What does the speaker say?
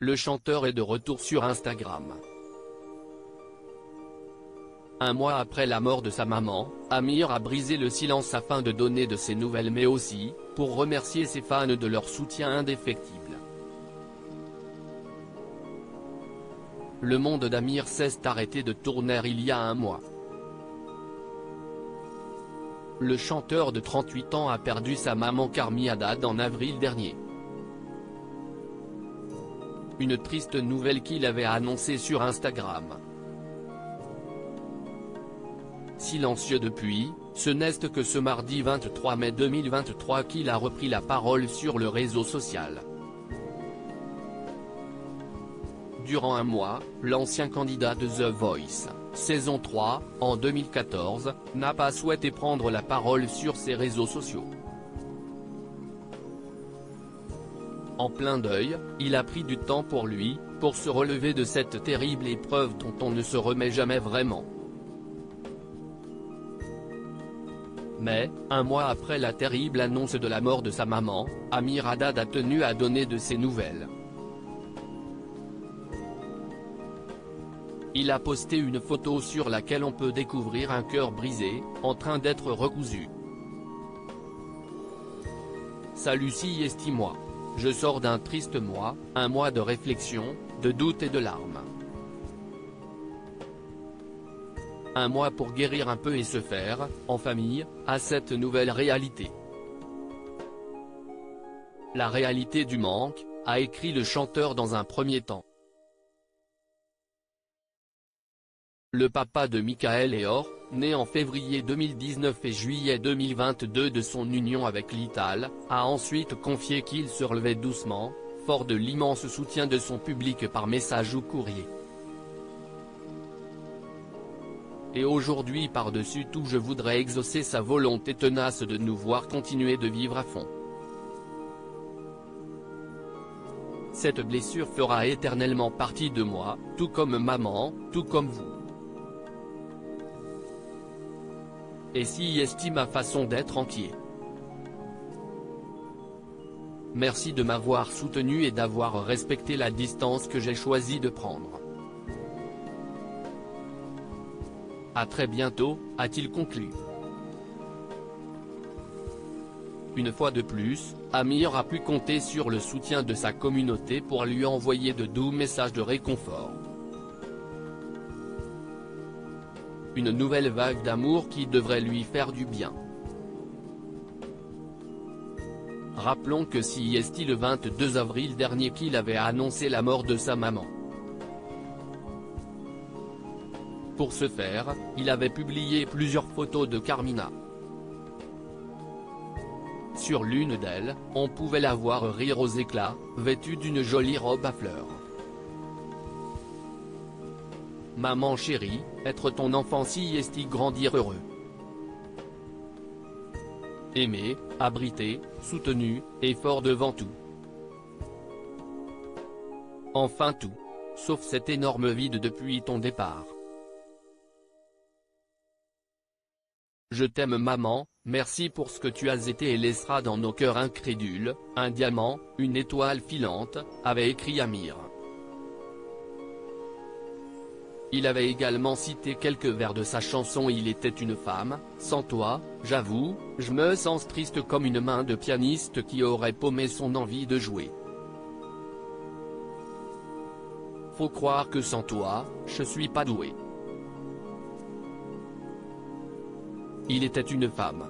Le chanteur est de retour sur Instagram. Un mois après la mort de sa maman, Amir a brisé le silence afin de donner de ses nouvelles mais aussi, pour remercier ses fans de leur soutien indéfectible. Le monde d'Amir s'est arrêté de tourner il y a un mois. Le chanteur de 38 ans a perdu sa maman Carmi Haddad en avril dernier. Une triste nouvelle qu'il avait annoncée sur Instagram. Silencieux depuis, ce n'est que ce mardi 23 mai 2023 qu'il a repris la parole sur le réseau social. Durant un mois, l'ancien candidat de The Voice, saison 3, en 2014, n'a pas souhaité prendre la parole sur ses réseaux sociaux. En plein deuil, il a pris du temps pour lui, pour se relever de cette terrible épreuve dont on ne se remet jamais vraiment. Mais, un mois après la terrible annonce de la mort de sa maman, Amir Haddad a tenu à donner de ses nouvelles. Il a posté une photo sur laquelle on peut découvrir un cœur brisé, en train d'être recousu. Salut estime-moi. Je sors d'un triste mois, un mois de réflexion, de doute et de larmes. Un mois pour guérir un peu et se faire, en famille, à cette nouvelle réalité. La réalité du manque, a écrit le chanteur dans un premier temps. Le papa de Michael et Or, né en février 2019 et juillet 2022 de son union avec Lital, a ensuite confié qu'il se relevait doucement, fort de l'immense soutien de son public par message ou courrier. Et aujourd'hui par-dessus tout je voudrais exaucer sa volonté tenace de nous voir continuer de vivre à fond. Cette blessure fera éternellement partie de moi, tout comme maman, tout comme vous. Et si estime ma façon d'être entier. Merci de m'avoir soutenu et d'avoir respecté la distance que j'ai choisi de prendre. À très bientôt, a-t-il conclu. Une fois de plus, Amir a pu compter sur le soutien de sa communauté pour lui envoyer de doux messages de réconfort. Une nouvelle vague d'amour qui devrait lui faire du bien. Rappelons que c'est le 22 avril dernier qu'il avait annoncé la mort de sa maman. Pour ce faire, il avait publié plusieurs photos de Carmina. Sur l'une d'elles, on pouvait la voir rire aux éclats, vêtue d'une jolie robe à fleurs. Maman chérie, être ton enfant si grandir heureux. Aimé, abrité, soutenu, et fort devant tout. Enfin tout. Sauf cet énorme vide depuis ton départ. Je t'aime maman, merci pour ce que tu as été et laisseras dans nos cœurs incrédules, un diamant, une étoile filante, avait écrit Amir. Il avait également cité quelques vers de sa chanson Il était une femme, sans toi, j'avoue, je me sens triste comme une main de pianiste qui aurait paumé son envie de jouer. Faut croire que sans toi, je suis pas doué. Il était une femme.